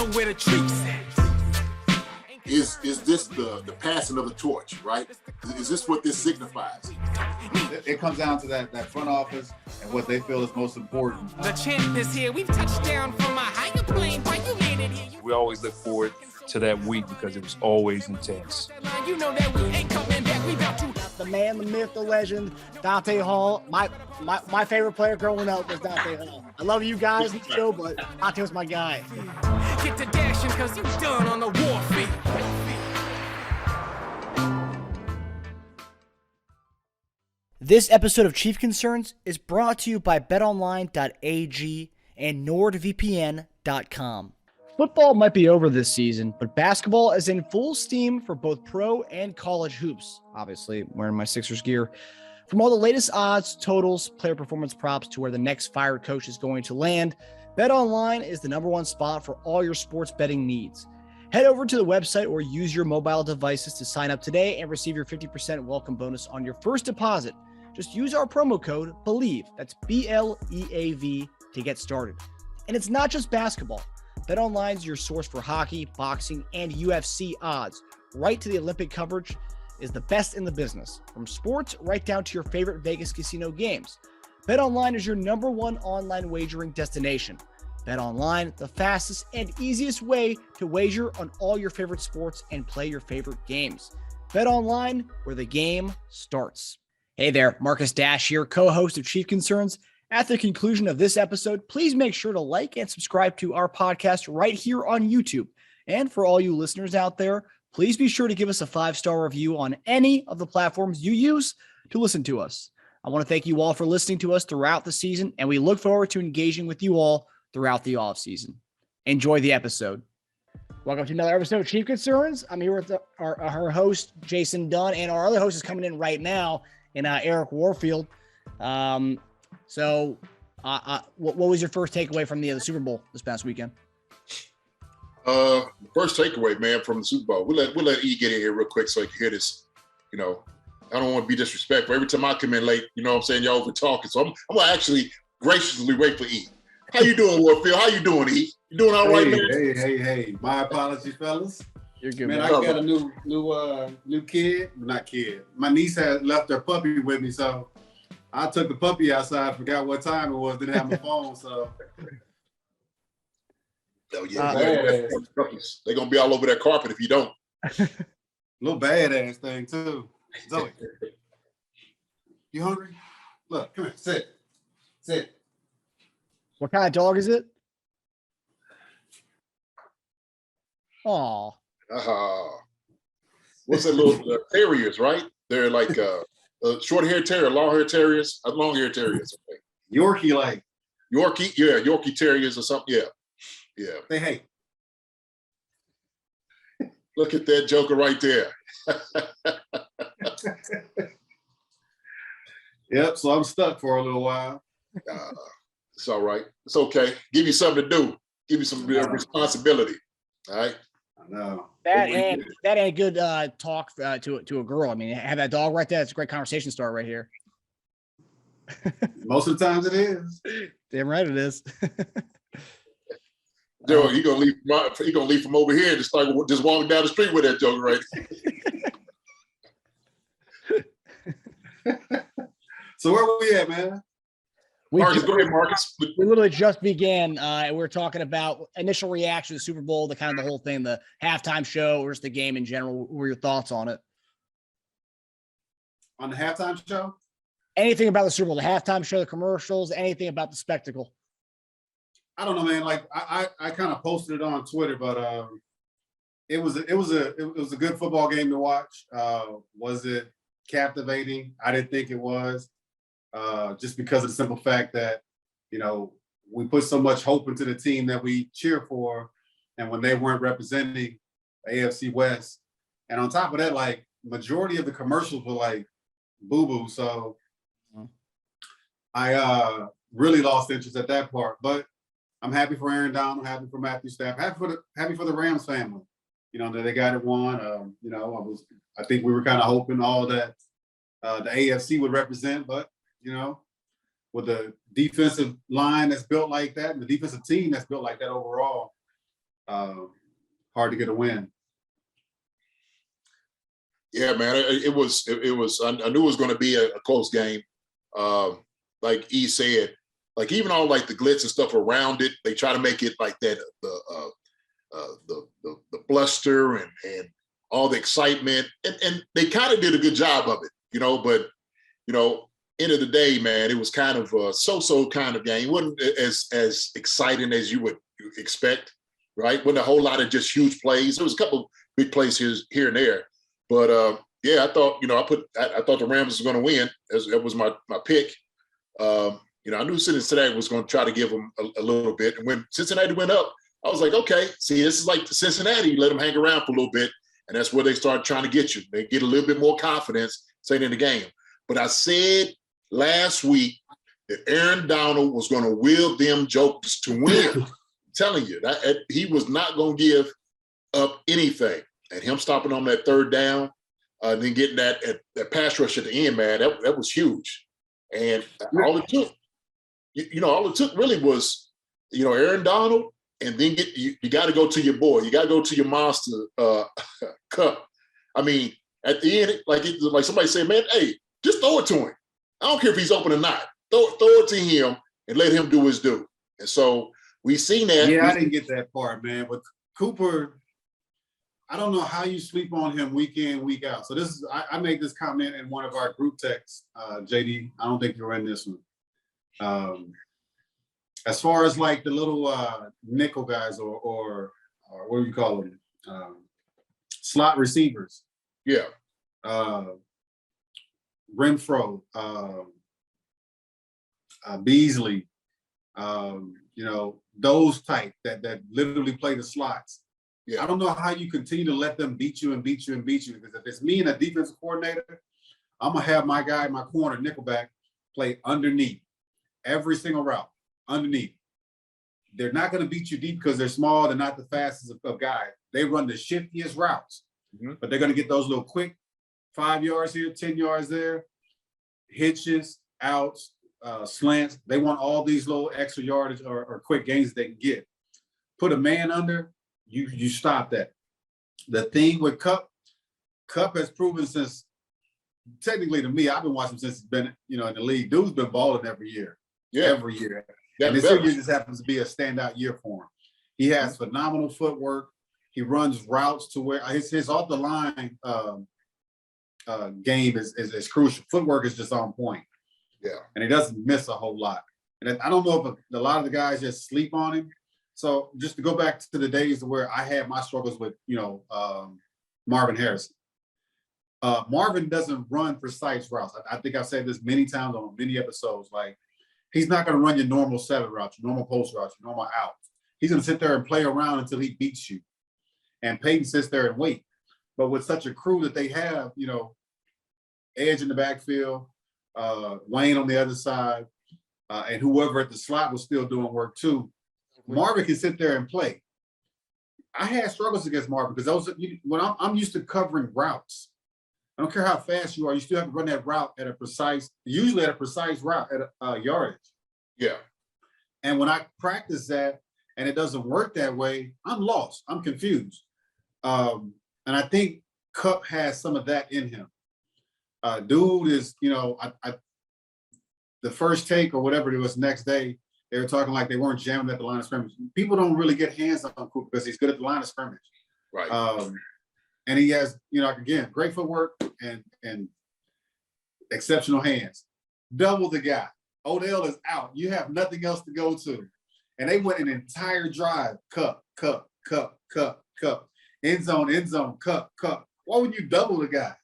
know where the treats at. Is this the passing of the torch, right? Is this what this signifies? It comes down to that front office and what they feel is most important. The champ is here. We've touched down from a higher plane. Why you landed here? We always look forward to that week because it was always intense. You know that we ain't coming back. We about to. The man, the myth, the legend, Dante Hall. My favorite player growing up was Dante Hall. I love you guys in the show, but Dante was my guy. Get to dashing because you done on the Warfield. This episode of Chief Concerns is brought to you by BetOnline.AG and NordVPN.com. Football might be over this season, but basketball is in full steam for both pro and college hoops. Obviously, wearing my Sixers gear. From all the latest odds, totals, player performance props to where the next fired coach is going to land, BetOnline is the number one spot for all your sports betting needs. Head over to the website or use your mobile devices to sign up today and receive your 50% welcome bonus on your first deposit. Just use our promo code BELIEVE, that's BLEAV, to get started. And it's not just basketball. BetOnline is your source for hockey, boxing, and UFC odds. Right to the Olympic coverage is the best in the business. From sports right down to your favorite Vegas casino games. BetOnline is your number one online wagering destination. BetOnline, the fastest and easiest way to wager on all your favorite sports and play your favorite games. BetOnline, where the game starts. Hey there, Marcus Dash here, co-host of Chief Concerns. At the conclusion of this episode, please make sure to like and subscribe to our podcast right here on YouTube. And for all you listeners out there, please be sure to give us a 5-star review on any of the platforms you use to listen to us. I want to thank you all for listening to us throughout the season, and we look forward to engaging with you all throughout the offseason. Enjoy the episode. Welcome to another episode of Chief Concerns. I'm here with our host, Jason Dunn, and our other host is coming in right now, in Eric Warfield. So, what was your first takeaway from the Super Bowl this past weekend? First takeaway, man, from the Super Bowl. We'll let E get in here real quick so he can hear this. You know, I don't want to be disrespectful. Every time I come in late, you know what I'm saying, y'all over talking. So I'm gonna actually graciously wait for E. How you doing, Warfield? How you doing, E? You doing all right, man? Hey. My apologies, fellas. You're good, man. man. I got a new kid. Not kid. My niece had left her puppy with me, so I took the puppy outside, forgot what time it was, didn't have my phone, so. Oh, yeah. They're going to be all over that carpet if you don't. Little badass thing, too. Zoe, you hungry? Look, come here, sit. What kind of dog is it? Aw. What's that little terriers, right? They're like short-haired terrier, long-haired terriers, long-haired terriers. Okay. Yorkie, like. Yorkie terriers or something, yeah. Say hey. Look at that joker right there. Yep, so I'm stuck for a little while. It's all right. It's okay. Give you something to do. Give you some responsibility. All right? I know. That ain't good talk to a girl. I mean, have that dog right there. It's a great conversation starter right here. Most of the times it is. Damn right it is. Joe, he gonna leave from over here and just start just walking down the street with that joker right. So where were we at, man? Marcus, go ahead, Marcus. We literally just began. We're talking about initial reaction to the Super Bowl, the kind of the whole thing, the halftime show, or just the game in general. What were your thoughts on it? On the halftime show? Anything about the Super Bowl, the halftime show, the commercials, anything about the spectacle? I don't know, man. Like I kind of posted it on Twitter, but it was a good football game to watch. Was it captivating? I didn't think it was. Just because of the simple fact that, you know, we put so much hope into the team that we cheer for, and when they weren't representing AFC West, and on top of that, like majority of the commercials were like boo-boo. So I really lost interest at that part. But I'm happy for Aaron Donald, I'm happy for Matthew Stafford, happy for the Rams family. You know, that they got it won. You know, I think we were kind of hoping all that the AFC would represent, but you know, with the defensive line that's built like that and the defensive team that's built like that overall, hard to get a win. Yeah, man, it was. I knew it was going to be a close game. Like E said, like even all like the glitz and stuff around it, they try to make it like that the bluster and all the excitement, and they kind of did a good job of it, But end of the day, man, it was kind of a so-so kind of game. It wasn't as exciting as you would expect, right? Wasn't a whole lot of just huge plays. There was a couple big plays here and there. But yeah, I thought, I thought the Rams was going to win. That was my pick. I knew Cincinnati was going to try to give them a little bit. And when Cincinnati went up, I was like, okay, see, this is like Cincinnati. Let them hang around for a little bit. And that's where they start trying to get you. They get a little bit more confidence staying in the game. But I said last week that Aaron Donald was going to will them jokers to win. I'm telling you, that he was not going to give up anything. And him stopping on that third down, then getting that pass rush at the end, man, that was huge. And all it took, all it took really was, Aaron Donald, and then you got to go to your boy. You got to go to your monster, Kupp. I mean, at the end, like somebody said, man, hey, just throw it to him. I don't care if he's open or not. Throw it to him and let him do his due. And so we seen that. Yeah, I didn't get that part, man. But Cooper, I don't know how you sleep on him week in, week out. So I made this comment in one of our group texts, JD. I don't think you're in this one. As far as like the little nickel guys or what do you call them? Slot receivers. Yeah. Renfro, Beasley, those type that literally play the slots. Yeah. I don't know how you continue to let them beat you. Because if it's me and a defensive coordinator, I'm going to have my guy in my corner, nickelback, play underneath every single route, underneath. They're not going to beat you deep because they're small. They're not the fastest of guys. They run the shiftiest routes, but they're going to get those little quick 5 yards here, 10 yards there, hitches, outs, slants. They want all these little extra yardage or quick gains they can get. Put a man under, you stop that. The thing with Kupp has proven since, technically to me, I've been watching since he's been, in the league. Dude's been balling every year. Yeah. Every year. And this year just happens to be a standout year for him. He has phenomenal footwork. He runs routes to where his off the line game is crucial. Footwork is just on point. Yeah. And he doesn't miss a whole lot. And I don't know if a lot of the guys just sleep on him. So just to go back to the days where I had my struggles with, Marvin Harrison. Marvin doesn't run precise routes. I think I've said this many times on many episodes. Like, he's not going to run your normal 7 routes, your normal post routes, your normal out. He's going to sit there and play around until he beats you. And Peyton sits there and wait. But with such a crew that they have, Edge in the backfield, Wayne on the other side, and whoever at the slot was still doing work too, Marvin can sit there and play. I had struggles against Marvin because when I'm used to covering routes. I don't care how fast you are, you still have to run that route usually at a precise route at a yardage. Yeah. And when I practice that and it doesn't work that way, I'm lost. I'm confused. And I think Kupp has some of that in him. Dude is, the first take or whatever it was next day, they were talking like they weren't jamming at the line of scrimmage. People don't really get hands on Cooper because he's good at the line of scrimmage. Right. And he has, again, great footwork and exceptional hands. Double the guy. Odell is out. You have nothing else to go to. And they went an entire drive. Kupp. End zone, Kupp. Why would you double the guy?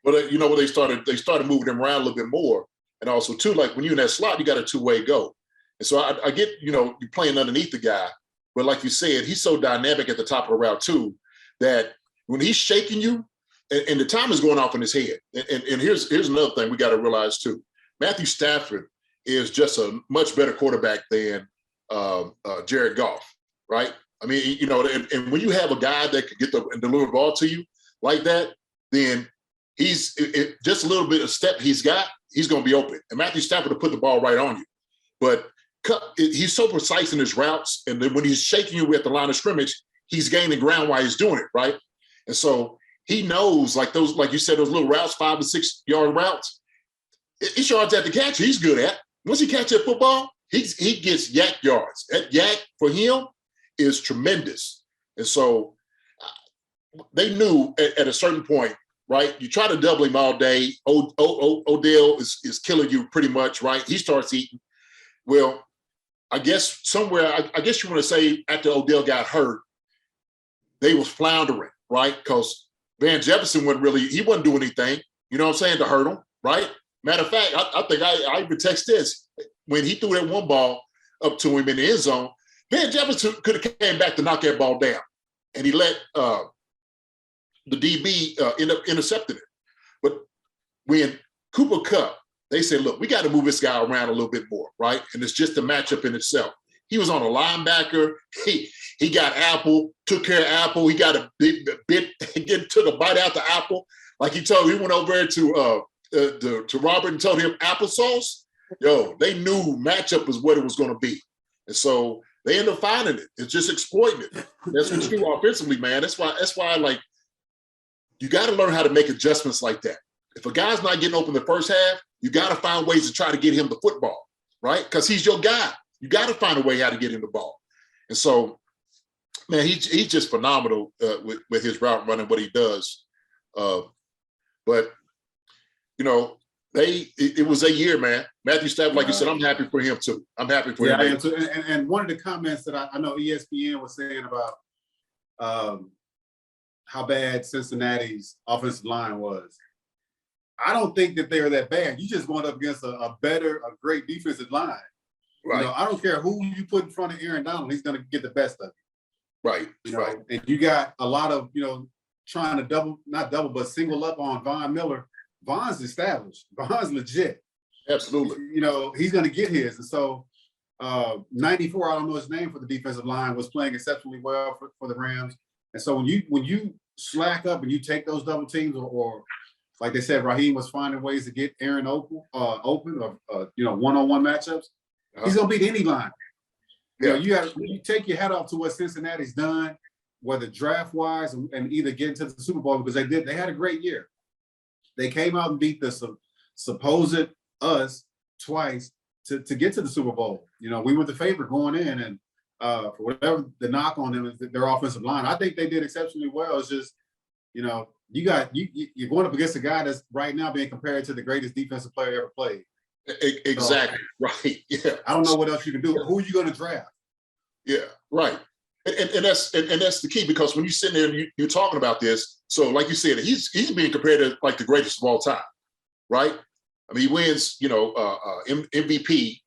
But what they started moving him around a little bit more. And also too, like when you're in that slot, you got a two-way go. And so I get, you're playing underneath the guy. But like you said, he's so dynamic at the top of the route too, that when he's shaking you, and the time is going off in his head. And here's another thing we got to realize too. Matthew Stafford is just a much better quarterback than Jared Goff, right? I mean, and when you have a guy that can get and deliver the ball to you like that, then he's just a little bit of step he's got, he's going to be open. And Matthew Stafford will put the ball right on you. But he's so precise in his routes, and then when he's shaking you at the line of scrimmage, he's gaining ground while he's doing it, right? And so he knows, like you said, those little routes, 5 to 6 yard routes. It's yards at the catch. He's good at. Once he catches that football, he gets yak yards. That yak for him is tremendous. And so they knew at a certain point, right? You try to double him all day. Odell is killing you pretty much, right? He starts eating. Well, I guess somewhere, I guess you want to say after Odell got hurt, they was floundering, right? Because Van Jefferson he wasn't doing anything, you know what I'm saying, to hurt him, right? Matter of fact, I think I even text this. When he threw that one ball up to him in the end zone, Van Jefferson could have came back to knock that ball down. And he let the DB end up intercepting it. But when Cooper Kupp, they said, look, we got to move this guy around a little bit more, right? And it's just a matchup in itself. He was on a linebacker. He got Apple, took care of Apple. He got a bit, took a bite out the Apple. Like he went over there to Robert and told him applesauce. Yo, they knew matchup was what it was going to be. And so they ended up finding it. It's just exploiting it. That's what you do offensively, man. That's why like, you got to learn how to make adjustments like that. If a guy's not getting open the first half, you got to find ways to try to get him the football, right? Because he's your guy. You got to find a way how to get him the ball. And so, man, he's just phenomenal with his route running, what he does. But, you know, it was a year, man. Matthew Stafford, like you said, I'm happy for him too. I'm happy for him. I am too. And one of the comments that I know ESPN was saying about how bad Cincinnati's offensive line was. I don't think that they are that bad. You just going up against a great defensive line. Right. You know, I don't care who you put in front of Aaron Donald, he's going to get the best of you. Right. You know, right. And you got a lot of, trying to single up on Von Miller. Von's established. Von's legit. Absolutely. He's going to get his. And so 94, I don't know his name for the defensive line, was playing exceptionally well for the Rams. And so when you slack up and you take those double teams or like they said, Raheem was finding ways to get Aaron open or one-on-one matchups. He's going to beat any line. Yeah. You take your hat off to what Cincinnati's done, whether draft-wise and either get into the Super Bowl, because they had a great year. They came out and beat the supposed us twice to get to the Super Bowl. We were the favorite going in, and for whatever the knock on them is their offensive line. I think they did exceptionally well. It's just, you're going up against a guy that's right now being compared to the greatest defensive player ever played. Exactly. So, right. Yeah. I don't know what else you can do. Who are you going to draft? Yeah. Right. And that's the key, because when you sit there and you're talking about this, so like you said, he's being compared to like the greatest of all time, right? I mean, he wins, MVP,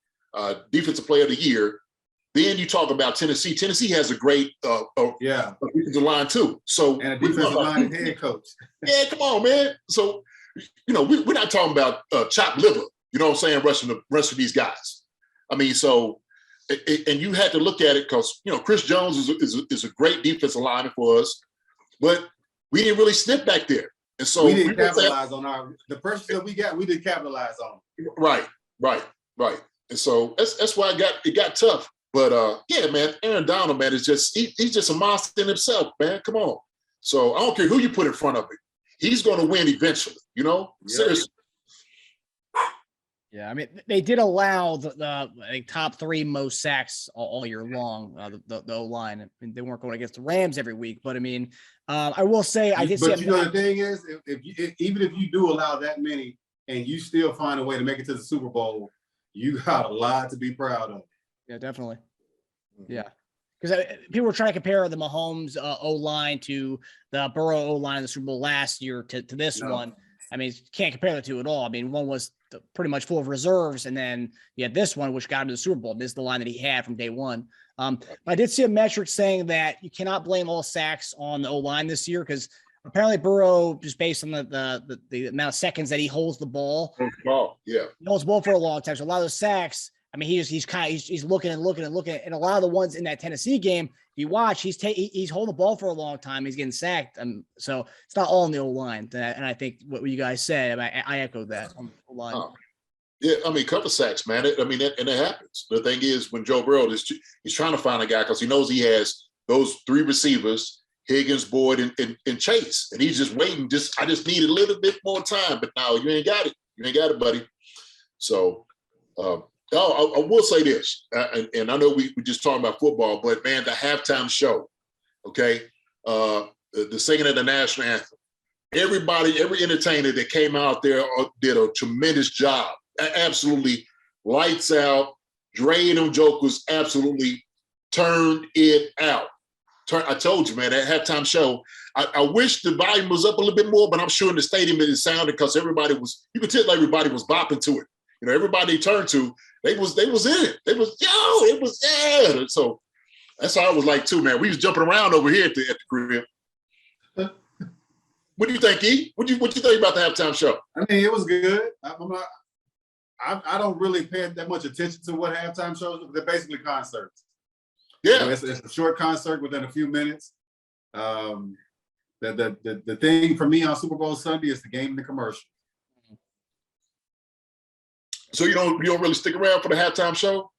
Defensive Player of the Year. Then you talk about Tennessee. Tennessee has a great defensive line too. So and a defensive line head coach. Yeah, come on, man. So we're not talking about chopped liver. You know what I'm saying? Rushing these guys. I mean, so. And you had to look at it because, Chris Jones is a great defensive lineman for us, but we didn't really snip back there. And so we didn't capitalize on the pressure that we got. We didn't capitalize on. Right. And so that's why it got tough. But yeah, man, Aaron Donald, man, is just he's just a monster in himself, man. Come on. So I don't care who you put in front of him. He's going to win eventually, Seriously. Yeah, I mean, they did allow the top 3 most sacks all year long, the O-line. I mean, they weren't going against the Rams every week, but I mean, I will say I did see. But the thing is, even if you do allow that many and you still find a way to make it to the Super Bowl, you got a lot to be proud of. Yeah, definitely. Yeah. Because people were trying to compare the Mahomes O-line to the Burrow O-line in the Super Bowl last year to this one. I mean, you can't compare the two at all. I mean, one was pretty much full of reserves, and then you had this one, which got him to the Super Bowl. This is the line that he had from day one. I did see a metric saying that you cannot blame all sacks on the O-line this year, because apparently Burrow, just based on the amount of seconds that he holds the ball, he holds the ball for a long time. So a lot of those sacks, I mean, he's looking and looking, and a lot of the ones in that Tennessee game, you watch, he's holding the ball for a long time. He's getting sacked. So it's not all in the O-line. And I think what you guys said, I echoed that on the O-line. Yeah, I mean, couple sacks, man. And it happens. The thing is, when Joe Burrow he's trying to find a guy because he knows he has those three receivers, Higgins, Boyd, and Chase, and he's just waiting. I just need a little bit more time. But now you ain't got it. You ain't got it, buddy. So, I will say this, and I know we just talking about football, but man, the halftime show, okay, the singing of the national anthem. Everybody, every entertainer that came out there did a tremendous job. Absolutely lights out. Dre and them jokers absolutely turned it out. I told you, man, that halftime show, I wish the volume was up a little bit more, but I'm sure in the stadium it sounded because you could tell everybody was bopping to it. You know, everybody turned to, they was in it. It was yeah. So that's how I was like too, man. We was jumping around over here at the crib. What do you think, E? What you think about the halftime show? I mean, it was good. I don't really pay that much attention to what halftime shows. They're basically concerts. Yeah, you know, it's a short concert within a few minutes. The thing for me on Super Bowl Sunday is the game and the commercial. So you don't really stick around for the halftime show?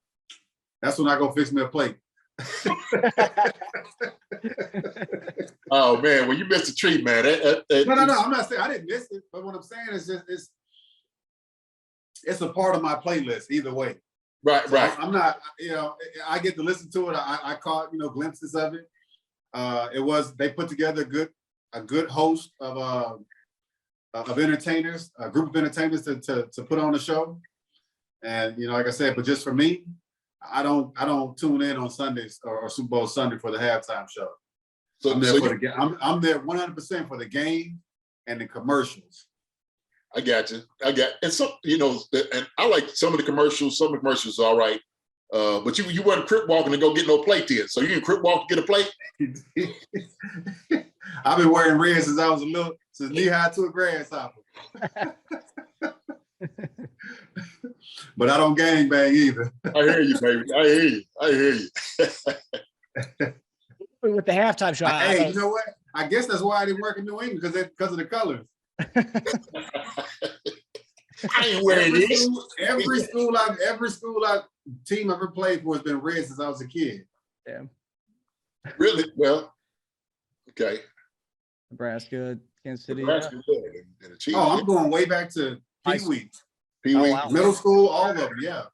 That's when I go fix me a plate. Oh man, well you missed a treat, man. No. I'm not saying I didn't miss it, but what I'm saying is just it's a part of my playlist either way. Right, so right. I'm not, I get to listen to it. I caught glimpses of it. They put together a good host of entertainers, a group of entertainers to put on the show. And like I said, but just for me, I don't tune in on Sundays or Super Bowl Sunday for the halftime show. So I'm there for the game. I'm there 100% for the game and the commercials. I got you. And some, and I like some of the commercials. Some of the commercials are all right. But you weren't crip walking to go get no plate then. So you didn't crip walk to get a plate? I've been wearing red since I was since knee high to a grasshopper. But I don't gangbang either. I hear you, baby. I hear you. With the halftime show, hey, you know what? I guess that's why I didn't work in New England because of the colors. I ain't wearing this. Every team I've ever played for has been red since I was a kid. Damn. Really? Well, okay. Nebraska, Kansas City. Nebraska, and the Chiefs. I'm going way back to Pee Wee. Pee Wee. Wow. Middle school, all of them, yeah.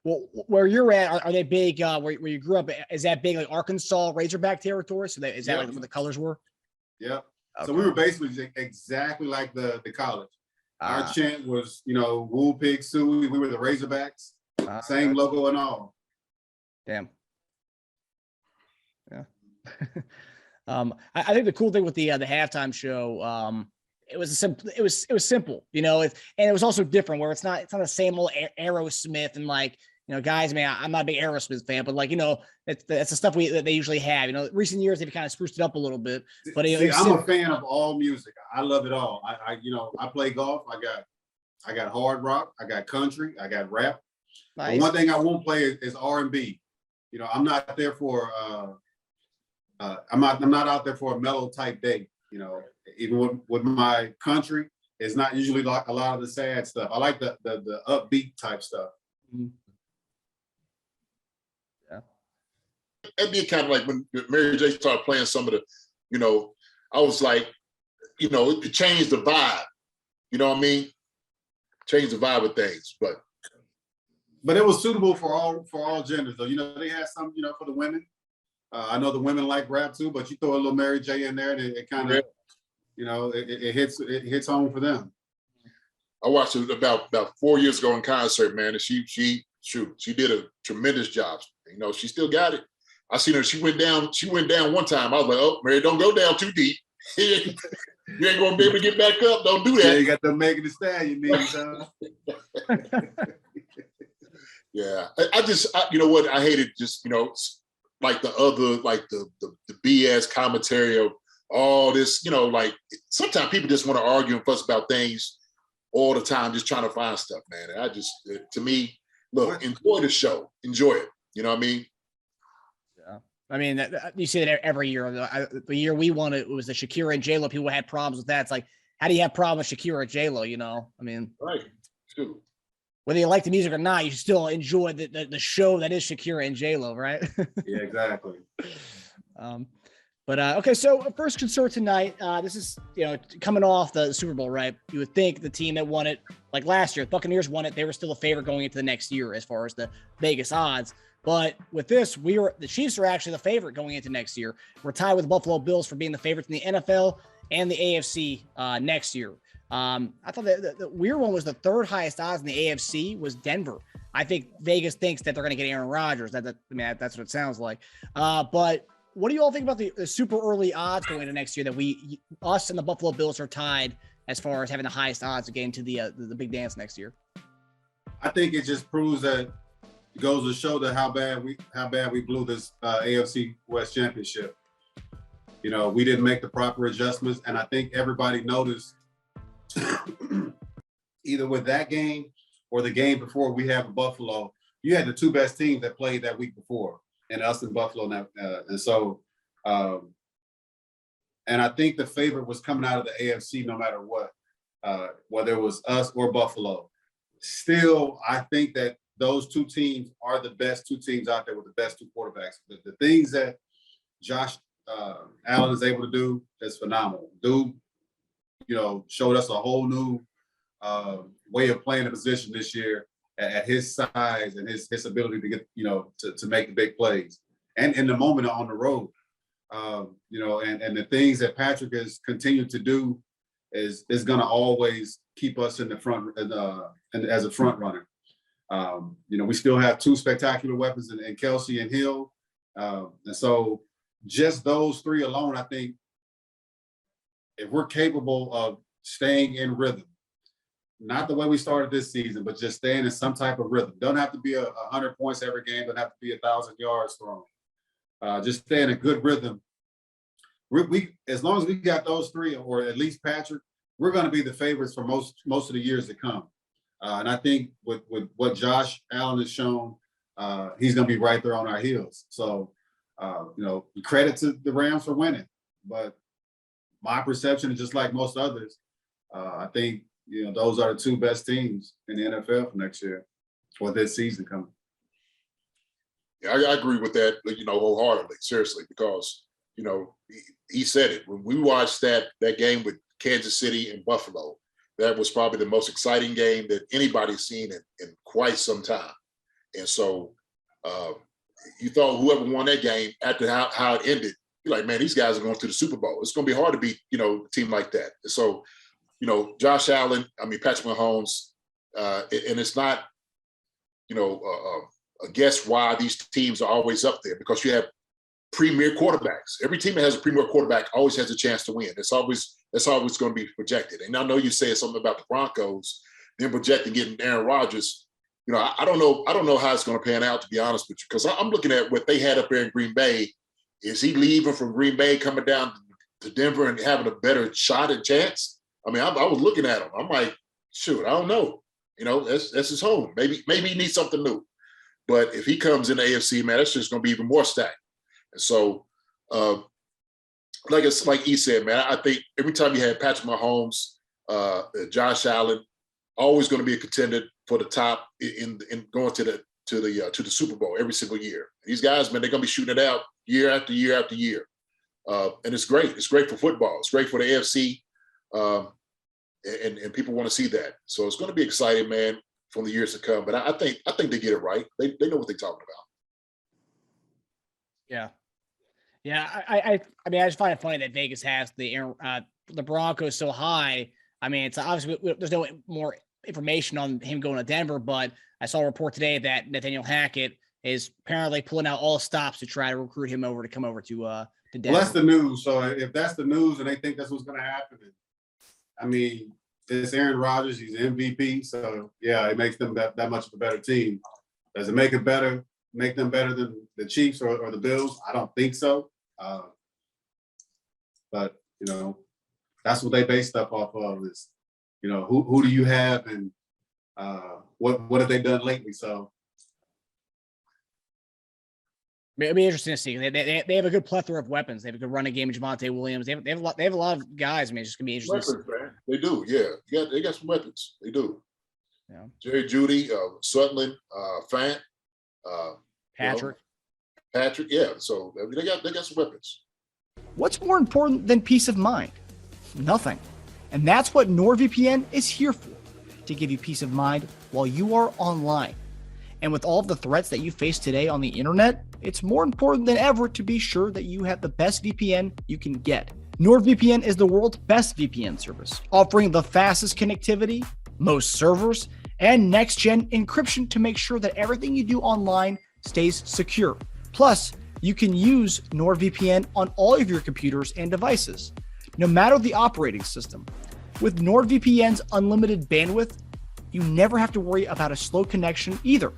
Well, where you're at, are they big? Where you grew up, is that big like Arkansas Razorback territory? So is that like what the colors were? Yeah. Okay. So we were basically exactly like the college. Our chant was, Woo Pig Suey. We were the Razorbacks. Same logo and all. Damn. Yeah. I think the cool thing with the halftime show, it was simple, and it was also different where it's not the same old Aerosmith and like, guys, man, I'm not a big Aerosmith fan, but like, that's the stuff that they usually have. Recent years they've kind of spruced it up a little bit. But I'm a fan of all music. I love it all. I play golf. I got hard rock. I got country. I got rap. Nice. But one thing I won't play is R&B. I'm not there for I'm not out there for a mellow type day. Even with my country, it's not usually like a lot of the sad stuff. I like the upbeat type stuff. Mm-hmm. It'd be kind of like when Mary J started playing some of the, I was like, it changed the vibe. You know what I mean? Changed the vibe of things, but it was suitable for all genders though. They had some, for the women. I know the women like rap too, but you throw a little Mary J in there, and it kind of, it hits home for them. I watched it about 4 years ago in concert, man, and she did a tremendous job. She still got it. I seen her. She went down one time. I was like, oh, Mary, don't go down too deep. You ain't gonna be able to get back up. Don't do that. Yeah, you got the Megan Thee Stallion knees, Yeah, I you know what? I hated just like the other, like the BS commentary of all this. Like sometimes people just want to argue and fuss about things all the time, just trying to find stuff, man. And to me, look, enjoy the show, enjoy it. You know what I mean? Yeah. I mean, you see that every year. The year we won it was the Shakira and J-Lo. People had problems with that. It's like how do you have problem with Shakira or J-Lo, you know? I mean, Right. True. whether you like the music or not, you still enjoy the show that is Shakira and J-Lo, right? Yeah, exactly. Okay, so first concern tonight, this is, coming off the Super Bowl, right? You would think the team that won it, like last year, the Buccaneers won it, they were still a favorite going into the next year as far as the Vegas odds. But with this, the Chiefs are actually the favorite going into next year. We're tied with the Buffalo Bills for being the favorites in the NFL and the AFC next year. I thought that the weird one was the third highest odds in the AFC was Denver. I think Vegas thinks that they're going to get Aaron Rodgers. That's what it sounds like. But what do you all think about the super early odds going into next year that us and the Buffalo Bills are tied as far as having the highest odds of getting to the big dance next year? I think it just proves that it goes to show that how bad we blew this AFC West championship. We didn't make the proper adjustments, and I think everybody noticed either with that game or the game before we have Buffalo, you had the two best teams that played that week before, and us and Buffalo now. And I think the favorite was coming out of the AFC no matter what, whether it was us or Buffalo. Still, I think that those two teams are the best two teams out there with the best two quarterbacks. The things that Josh Allen is able to do is phenomenal. Dude, showed us a whole new way of playing the position this year at his size and his ability to get, to make the big plays and in the moment on the road. And the things that Patrick has continued to do is going to always keep us in the front and as a front runner. We still have two spectacular weapons in Kelsey and Hill. And so just those three alone, I think if we're capable of staying in rhythm, not the way we started this season, but just staying in some type of rhythm. Don't have to be 100 points every game. Don't have to be 1,000 yards thrown. Just stay in a good rhythm. We as long as we got those three, or at least Patrick, we're going to be the favorites for most of the years to come. And I think with what Josh Allen has shown, he's going to be right there on our heels. So, credit to the Rams for winning. But my perception is just like most others. I think, those are the two best teams in the NFL for next year or this season coming. Yeah, I agree with that, wholeheartedly, seriously, because, he said it. When we watched that game with Kansas City and Buffalo, that was probably the most exciting game that anybody's seen in quite some time. And so you thought whoever won that game after how it ended, you're like, man, these guys are going to the Super Bowl. It's going to be hard to beat, a team like that. And so, Josh Allen, Patrick Mahomes, and it's not, a guess why these teams are always up there, because you have premier quarterbacks. Every team that has a premier quarterback always has a chance to win. That's always going to be projected. And I know you said something about the Broncos, them projecting getting Aaron Rodgers. I don't know how it's going to pan out, to be honest with you, because I'm looking at what they had up there in Green Bay. Is he leaving from Green Bay, coming down to Denver and having a better shot and chance? I was looking at him. I'm like, shoot, I don't know. That's his home. Maybe he needs something new. But if he comes in the AFC, man, that's just going to be even more stacked. And so, like he said, man, I think every time you have Patrick Mahomes, Josh Allen, always going to be a contender for the top in going to the Super Bowl every single year. These guys, man, they're going to be shooting it out year after year after year. And it's great. It's great for football. It's great for the AFC. And people want to see that. So it's going to be exciting, man, from the years to come. But I think they get it right. They know what they're talking about. Yeah. Yeah. I just find it funny that Vegas has the Broncos so high. It's obviously there's no more information on him going to Denver, but I saw a report today that Nathaniel Hackett is apparently pulling out all stops to try to recruit him to come over to Denver. Well, that's the news. So if that's the news and they think that's what's going to happen, it's Aaron Rodgers. He's MVP. So yeah, it makes them that much of a better team. Does it make them better than the Chiefs or the Bills? I don't think so. But that's what they base stuff off of is, who do you have and what have they done lately? So It'll be interesting to see. They have a good plethora of weapons. They have a good running game of Javonte Williams. They have a lot of guys. I mean, it's just gonna be interesting. Weapons, man. They do, yeah. They got some weapons. They do. Yeah. Jerry Jeudy, Sutherland, Fant, Patrick. Patrick, yeah. So they got some weapons. What's more important than peace of mind? Nothing. And that's what NordVPN is here for, to give you peace of mind while you are online. And with all of the threats that you face today on the internet, it's more important than ever to be sure that you have the best VPN you can get. NordVPN is the world's best VPN service, offering the fastest connectivity, most servers, and next-gen encryption to make sure that everything you do online stays secure. Plus, you can use NordVPN on all of your computers and devices, no matter the operating system. With NordVPN's unlimited bandwidth, you never have to worry about a slow connection either.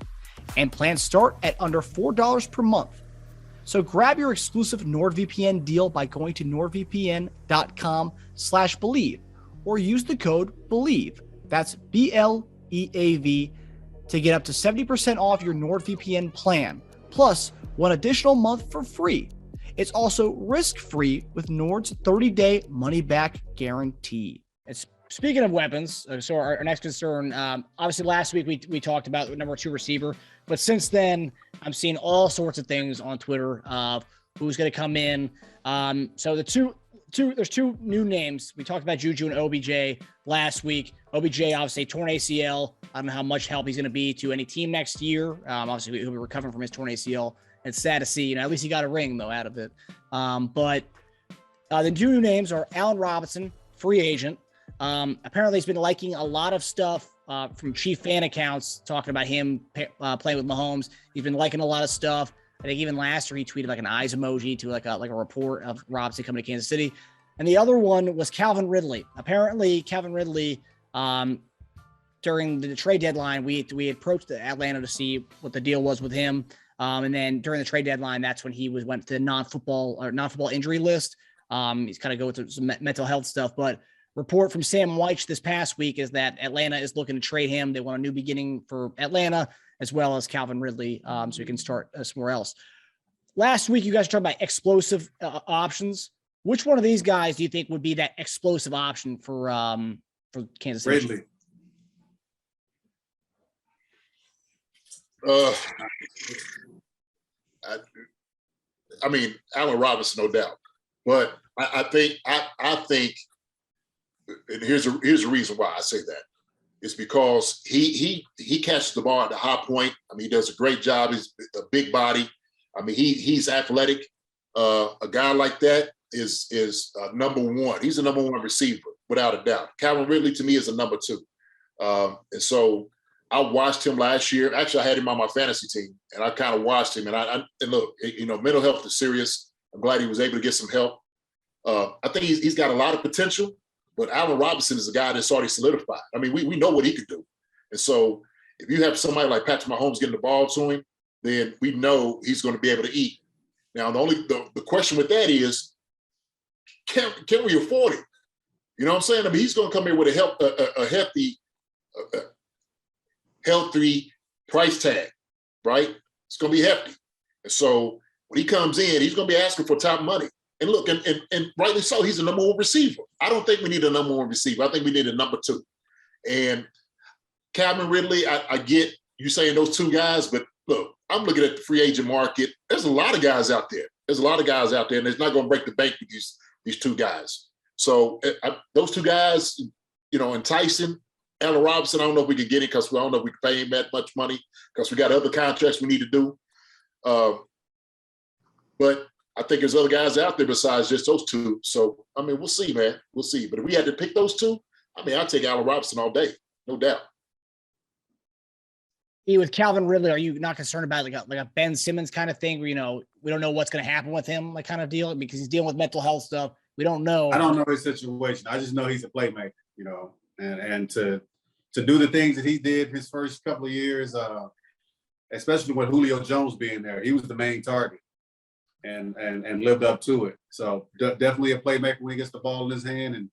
And plans start at under $4 per month. So grab your exclusive NordVPN deal by going to nordvpn.com/believe or use the code BELIEVE. That's BLEAV to get up to 70% off your NordVPN plan, plus 1 additional month for free. It's also risk-free with Nord's 30-day money-back guarantee. Speaking of weapons, so our next concern, obviously last week we talked about the number 2 receiver, but since then I'm seeing all sorts of things on Twitter of who's going to come in. So there's 2 new names. We talked about Juju and OBJ last week. OBJ obviously torn ACL. I don't know how much help he's going to be to any team next year. Obviously he'll be recovering from his torn ACL. It's sad to see, at least he got a ring though out of it. But the 2 new names are Allen Robinson, free agent. Apparently he's been liking a lot of stuff from Chief fan accounts talking about him playing with Mahomes. He's been liking a lot of stuff. I think even last year he tweeted like an eyes emoji to like a report of Robinson coming to Kansas City. And the other one was Calvin Ridley. Apparently Calvin Ridley, during the trade deadline, we approached Atlanta to see what the deal was with him. And then during the trade deadline, that's when he went to the non-football injury list. He's kind of go with some mental health stuff, but report from Sam Weich this past week is that Atlanta is looking to trade him. They want a new beginning for Atlanta, as well as Calvin Ridley, so he can start somewhere else. Last week, you guys talked about explosive options. Which one of these guys do you think would be that explosive option for Kansas City? Ridley. I mean, Allen Robinson, no doubt. But I think, and here's a reason why I say that. It's because he catches the ball at the high point. I mean, he does a great job. He's a big body. I mean, he's athletic. A guy like that is number 1. He's a number 1 receiver, without a doubt. Calvin Ridley, to me, is a number 2. And so I watched him last year. Actually, I had him on my fantasy team, and I kind of watched him. And look, mental health is serious. I'm glad he was able to get some help. I think he's got a lot of potential, but Allen Robinson is a guy that's already solidified. I mean, we know what he could do. And so if you have somebody like Patrick Mahomes getting the ball to him, then we know he's going to be able to eat. Now, the question with that is, can we afford it? You know what I'm saying? I mean, he's going to come here with a healthy price tag, right? It's going to be hefty. And so when he comes in, he's going to be asking for top money. And look, and rightly so, he's a number 1 receiver. I don't think we need a number 1 receiver. I think we need a number 2. And Calvin Ridley, I get you saying those 2 guys, but look, I'm looking at the free agent market. There's a lot of guys out there. And it's not going to break the bank with these 2 guys. So those 2 guys, enticing. Allen Robinson, I don't know if we can get it because I don't know if we can pay him that much money because we got other contracts we need to do. But I think there's other guys out there besides just those 2. So, I mean, we'll see, man. We'll see. But if we had to pick those 2, I mean, I'd take Allen Robinson all day, no doubt. With Calvin Ridley, are you not concerned about like a Ben Simmons kind of thing where, we don't know what's going to happen with him, like kind of deal, because he's dealing with mental health stuff. We don't know. I don't know his situation. I just know he's a playmaker, and to do the things that he did his first couple of years, especially with Julio Jones being there, he was the main target and lived up to it. So definitely a playmaker when he gets the ball in his hand and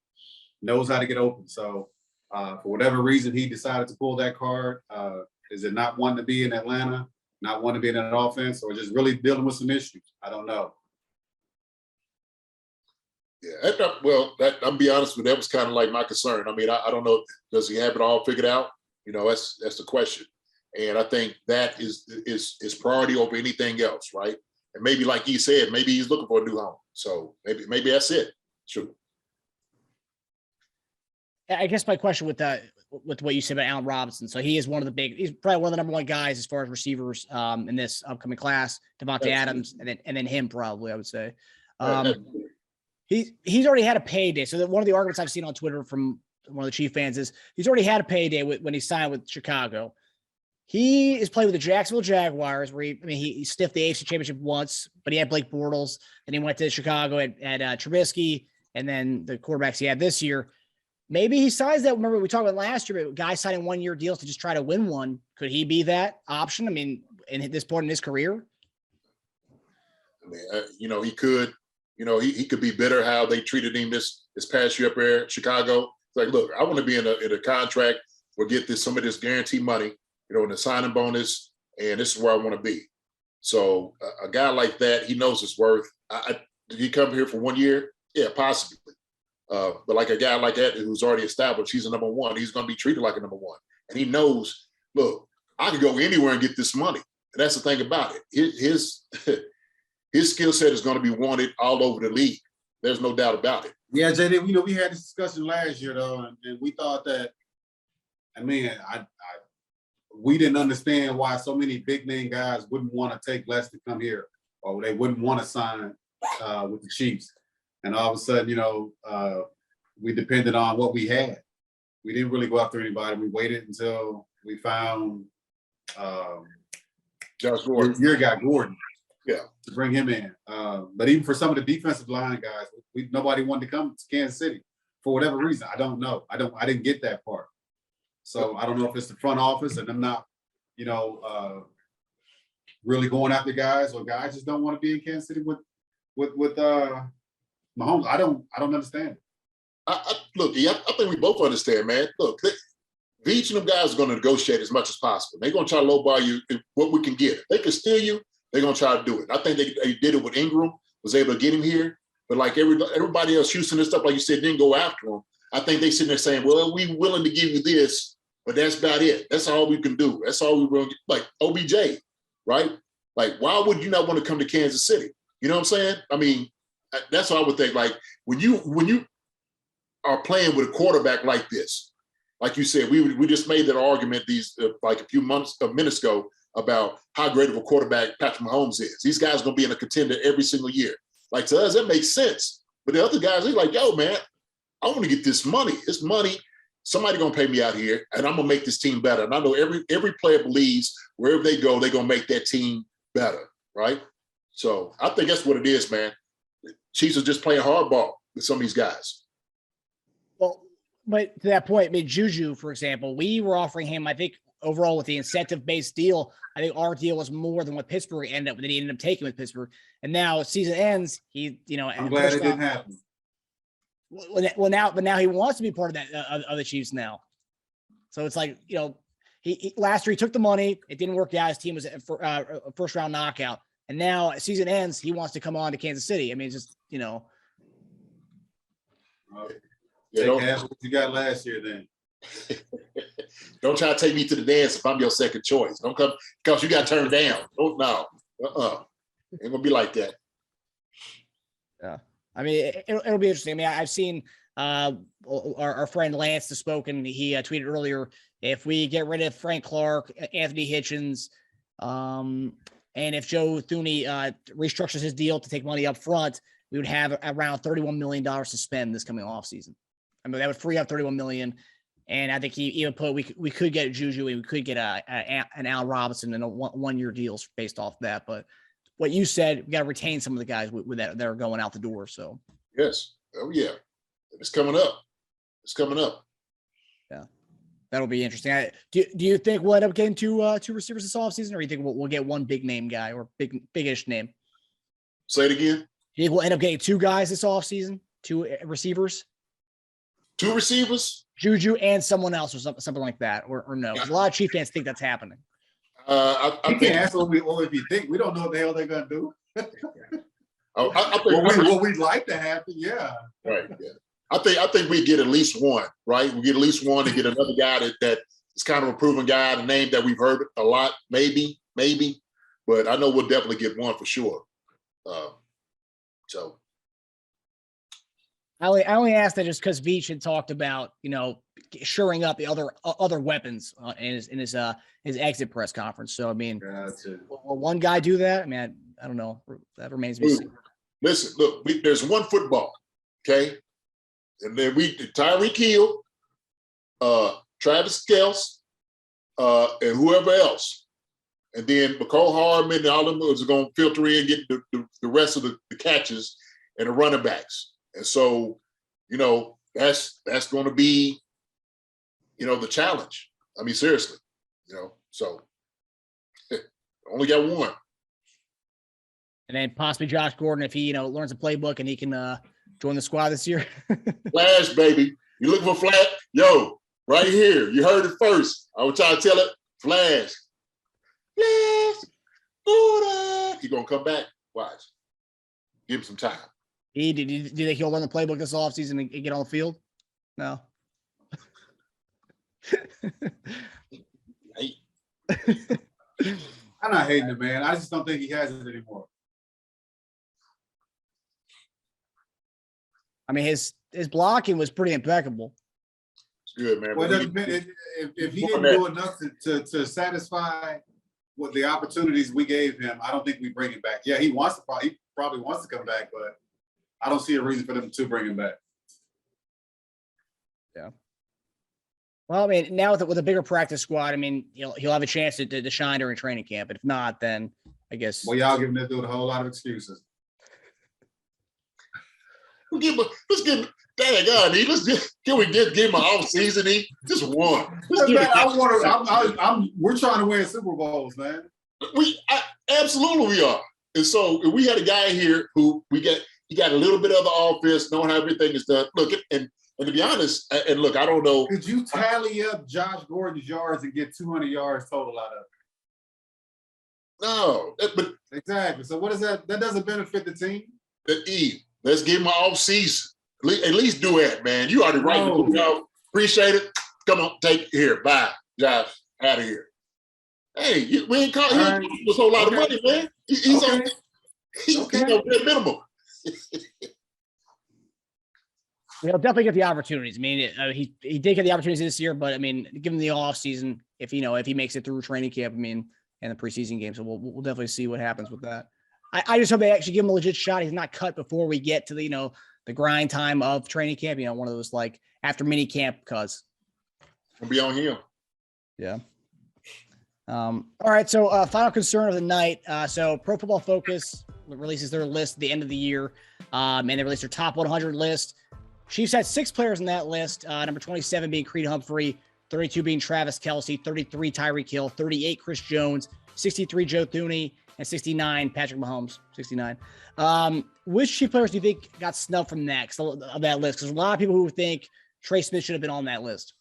knows how to get open. So for whatever reason he decided to pull that card, is it not wanting to be in Atlanta? not wanting to be in that offense, or just really dealing with some issues. I don't know. Yeah, I'll be honest with you, that was kind of like my concern. I mean, I don't know, does he have it all figured out? That's the question. And I think that is priority over anything else, right? And maybe, like he said, maybe he's looking for a new home. So maybe that's it. Sure. I guess my question with what you said about Allen Robinson. So he's probably one of the number one guys as far as receivers in this upcoming class. Devontae Adams, and then him probably, I would say. He's already had a payday. So one of the arguments I've seen on Twitter from one of the Chief fans is he's already had a payday when he signed with Chicago. He is playing with the Jacksonville Jaguars, where he stiffed the AFC Championship once, but he had Blake Bortles. Then he went to Chicago at Trubisky, and then the quarterbacks he had this year. Maybe he signs that. Remember, we talked about last year, but guys signing 1-year deals to just try to win one. Could he be that option? I mean, in this point in his career? I mean, he could. He could be bitter how they treated him this past year up there at Chicago. It's like, look, I want to be in a contract or get some of this guaranteed money, and the signing bonus, and this is where I want to be. So a guy like that, he knows his worth. Did he come here for 1 year? Yeah, possibly. But like a guy like that who's already established, he's a number one. He's going to be treated like a number one. And he knows, look, I could go anywhere and get this money. And that's the thing about it. His skill set is going to be wanted all over the league. There's no doubt about it. Yeah, JD, we had this discussion last year, though, and we thought that, we didn't understand why so many big-name guys wouldn't want to take less to come here, or they wouldn't want to sign with the Chiefs. And all of a sudden, we depended on what we had. We didn't really go after anybody. We waited until we found Josh Gordon. Your guy, Gordon. Yeah. To bring him in. But even for some of the defensive line guys, nobody wanted to come to Kansas City for whatever reason. I don't know. I didn't get that part. So I don't know if it's the front office and them not, really going after guys, or guys just don't want to be in Kansas City with Mahomes. I don't understand it. I think we both understand, man. Look, each of them guys are going to negotiate as much as possible. They're going to try to lowball you what we can get. If they can steal you, they're going to try to do it. I think they did it with Ingram, was able to get him here. But like everybody else, Houston and stuff, like you said, didn't go after him. I think they sitting there saying, well, we're willing to give you this, but that's about it. That's all we can do. That's all we will get. Like OBJ, right? Like, why would you not want to come to Kansas City? You know what I'm saying? I mean, that's what I would think. Like, when you are playing with a quarterback like this, like you said, we just made that argument like a few minutes ago about how great of a quarterback Patrick Mahomes is. These guys are going to be in a contender every single year. Like, to us, that makes sense. But the other guys, they're like, yo, man, I want to get this money. It's money. Somebody going to pay me out here, and I'm going to make this team better. And I know every player believes wherever they go, they're going to make that team better, right? So I think that's what it is, man. Chiefs are just playing hardball with some of these guys. Well, but to that point, Juju, for example, we were offering him, I think, overall with the incentive-based deal, I think our deal was more than what Pittsburgh ended up taking with Pittsburgh. And now season ends, I'm glad it didn't happen. Well, now he wants to be part of that of the Chiefs now. So it's like, he last year he took the money, it didn't work out. His team was a first round knockout, and now season ends, he wants to come on to Kansas City. I mean, it's just Take half what you got last year, then. Don't try to take me to the dance if I'm your second choice. Don't come because you got turned down. No. Ain't gonna be like that. Yeah. I mean, it'll be interesting. I mean, I've seen our friend Lance the Spoken. He tweeted earlier, if we get rid of Frank Clark, Anthony Hitchens, and if Joe Thuney restructures his deal to take money up front, we would have around $31 million to spend this coming offseason. I mean, that would free up $31 million. And I think he even put we could get Juju, and we could get an Allen Robinson and a one-year deals based off that. But what you said, we got to retain some of the guys with that are going out the door. So yes, oh yeah, it's coming up. It's coming up. Yeah, that'll be interesting. Do you think we'll end up getting two receivers this offseason, or do you think we'll get one big name guy or big-ish name? Say it again. Do you think we'll end up getting two guys this offseason, two receivers? Two receivers? Juju and someone else or something like that, or no? Because a lot of Chief fans think that's happening. I You think can't ask what if you think. We don't know what the hell they're gonna do. I think What we'd like to happen, yeah. right. Yeah. I think we get at least one, right? We get at least one and get another guy that is kind of a proven guy, a name that we've heard a lot, maybe. But I know we'll definitely get one for sure. So I only asked that just because Veach had talked about, shoring up the other weapons in his exit press conference. So I mean, will one guy do that? I mean, I don't know. That remains to be seen. Listen, look, there's one football, okay, and then Tyreek Hill, Travis Kelce, and whoever else, and then McCall Hardman and all them are going to filter in, get the rest of the catches and the running backs. And so, that's going to be, the challenge. I mean, seriously, so only got one. And then possibly Josh Gordon if he, learns a playbook and he can join the squad this year. Flash, baby. You looking for Flash? Yo, right here. You heard it first. I was trying to tell it. Flash. Gordon. He's going to come back. Watch. Give him some time. Do you think he'll learn the playbook this offseason and get on the field? No. Hey. I'm not hating it, man. I just don't think he has it anymore. I mean, his blocking was pretty impeccable. It's good, man. Well, if he didn't do enough to satisfy what the opportunities we gave him, I don't think we bring him back. Yeah, he probably wants to come back, but I don't see a reason for them to bring him back. Yeah. Well, I mean, now with a bigger practice squad, I mean, he'll have a chance to shine during training camp. But if not, then I guess. Well, y'all giving this dude a whole lot of excuses. Let's give him. Dang God, can we give him an offseason? Just one. We're trying to win Super Bowls, man. Absolutely we are. And so if we had a guy here who he got a little bit of the offense, knowing how everything is done. Look, and to be honest, and look, I don't know. Could you tally up Josh Gordon's yards and get 200 yards total out of it? No, but exactly. So what is that? That doesn't benefit the team. Let's give him an offseason. At least do it, man. You already right. No. Appreciate it. Come on, take it here. Bye, Josh. Out of here. Hey, we ain't caught him with a whole lot of money, man. He's on bare minimum. He'll definitely get the opportunities. I mean, he did get the opportunities this year, but I mean, given the offseason, if he makes it through training camp, I mean, and the preseason game, so we'll definitely see what happens with that. I just hope they actually give him a legit shot. He's not cut before we get to the the grind time of training camp. One of those like after mini camp cuts. We'll be on him. Yeah. All right. So final concern of the night. So Pro Football Focus releases their list at the end of the year. And they released their top 100 list. Chiefs had 6 players in that list. Number 27 being Creed Humphrey, 32 being Travis Kelce, 33 Tyreek Hill, 38 Chris Jones, 63 Joe Thuney, and 69 Patrick Mahomes. 69. Which Chief players do you think got snubbed from that of that list? Because a lot of people who think Trey Smith should have been on that list.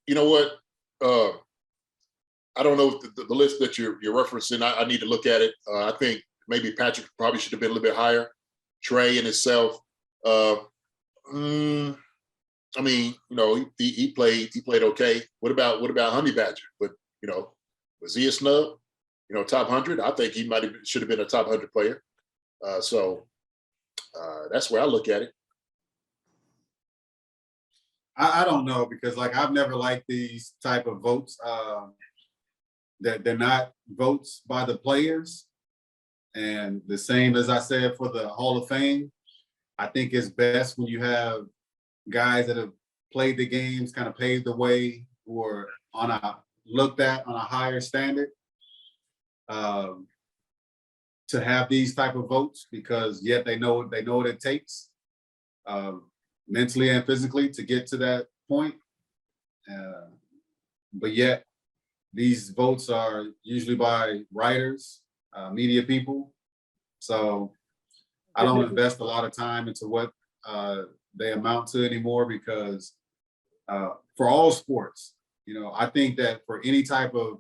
You know what? I don't know if the list that you're referencing. I need to look at it. I think maybe Patrick probably should have been a little bit higher. Trey in itself. I mean, he played okay. What about Honey Badger? But was he a snub? Top 100. I think he should have been a top 100 player. So that's where I look at it. I don't know because I've never liked these type of votes. That they're not votes by the players, and the same as I said for the Hall of Fame. I think it's best when you have guys that have played the games, kind of paved the way, who are looked at on a higher standard, to have these type of votes, because yet they know what it takes, mentally and physically, to get to that point. But yet these votes are usually by writers, media people. So I don't invest a lot of time into what they amount to anymore, because for all sports. I think that for any type of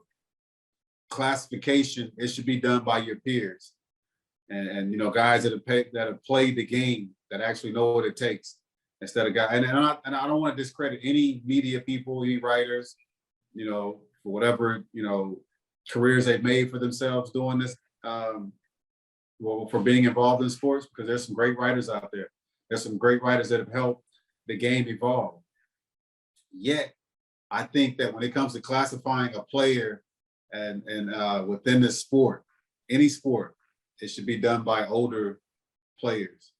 classification, it should be done by your peers, and guys that have played the game, that actually know what it takes, instead of guys. And I don't want to discredit any media people, any writers, for whatever careers they've made for themselves doing this, for being involved in sports, because there's some great writers out there. There's some great writers that have helped the game evolve. Yet, I think that when it comes to classifying a player and within this sport, any sport, it should be done by older players,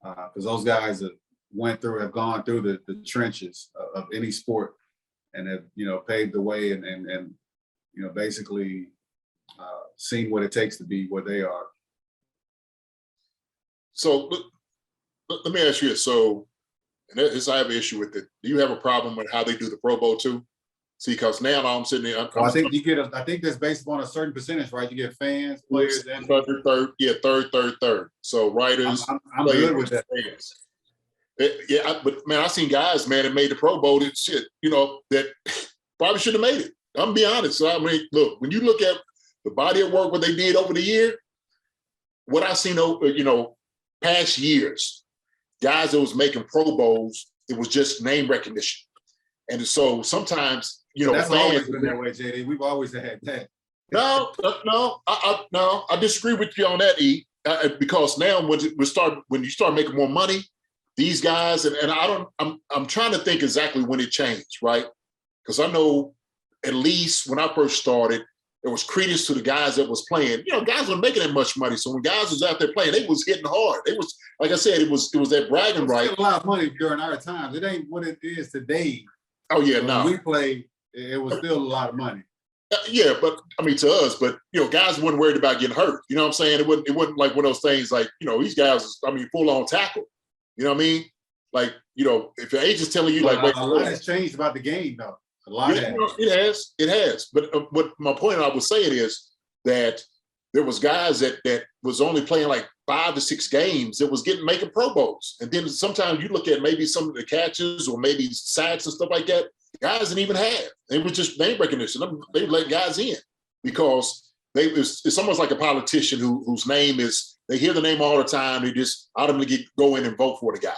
because those guys have gone through the trenches of any sport, and have paved the way and basically seen what it takes to be where they are. So let me ask you this. So, and I have an issue with it. Do you have a problem with how they do the Pro Bowl too? See, because now I'm sitting there. I think you get. I think that's based upon a certain percentage, right? You get fans, players, and third. So writers, I'm good with that. Fans. But man, I seen guys, man, that made the Pro Bowl that shit, that probably shouldn't have made it. I'm gonna be honest. So I mean, look, when you look at the body of work, what they did over the year, what I seen over, past years, guys that was making Pro Bowls, it was just name recognition. And so sometimes, that's fans, always been that way, JD. We've always had that. No, I disagree with you on that, E. Because now when you start making more money, these guys, and I'm trying to think exactly when it changed, right? Because I know at least when I first started, there was credence to the guys that was playing. Guys weren't making that much money. So when guys was out there playing, they was hitting hard. It was, like I said, it was that bragging right. A lot of money during our times. It ain't what it is today. Oh yeah, when we played, it was still a lot of money. Yeah, but I mean to us, but guys weren't worried about getting hurt. You know what I'm saying? It wasn't like one of those things like, these guys, full on tackle. You know what I mean? Like, if your agent's telling you like, a lot has changed about the game though. A lot has. It has. But what my point I was saying is that there was guys that was only playing like 5 to 6 games that was making Pro Bowls. And then sometimes you look at maybe some of the catches or maybe sacks and stuff like that, guys didn't even have. It was just name recognition. They let guys in because it's almost like a politician whose name is, they hear the name all the time. They just automatically go in and vote for the guy.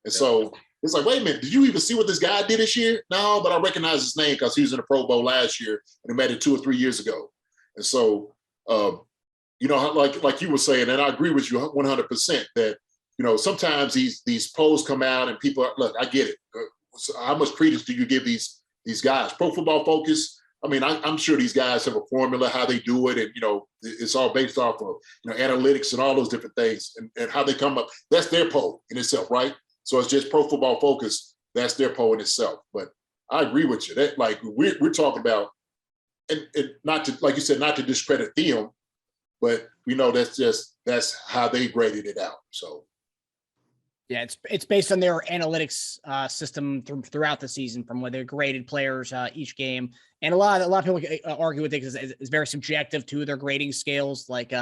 And so it's like, wait a minute, did you even see what this guy did this year? No, but I recognize his name because he was in the Pro Bowl last year and he made it 2 or 3 years ago. And so, like you were saying, and I agree with you 100% that, sometimes these polls come out and people are, look, I get it. So how much credence do you give these guys? Pro Football Focus, I'm sure these guys have a formula, how they do it. And, it's all based off of, analytics and all those different things and how they come up. That's their poll in itself, right? So it's just Pro Football Focus. That's their poll in itself. But I agree with you. That like we're talking about, and not to, like you said, not to discredit them, but that's how they graded it out. So. Yeah, it's based on their analytics system throughout the season, from where they graded players each game, and a lot of people argue with it because it's very subjective to their grading scales. Like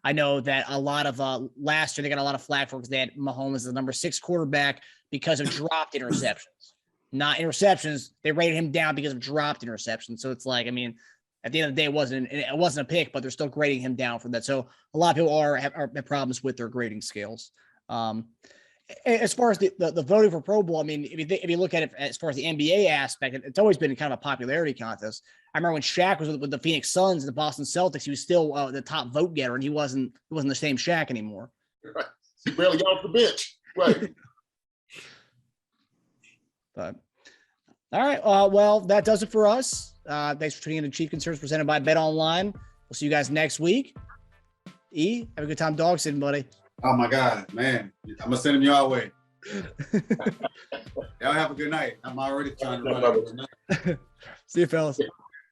I know that a lot of last year they got a lot of flack for because they had Mahomes as the number 6 quarterback because of dropped interceptions, not interceptions. They rated him down because of dropped interceptions. So it's like, at the end of the day, it wasn't a pick, but they're still grading him down for that. So a lot of people have problems with their grading scales. As far as the voting for Pro Bowl, if you look at it as far as the NBA aspect, it's always been kind of a popularity contest. I remember when Shaq was with the Phoenix Suns and the Boston Celtics, he was still the top vote getter, and he wasn't the same Shaq anymore. Right. He barely got off the bench. Right. But all right, well, that does it for us. Thanks for tuning in to Chief Concerns presented by BetOnline. We'll see you guys next week. E, have a good time dog sitting, buddy. Oh my God, man. I'm gonna send them your way. Y'all have a good night. I'm already trying to run. See you, fellas.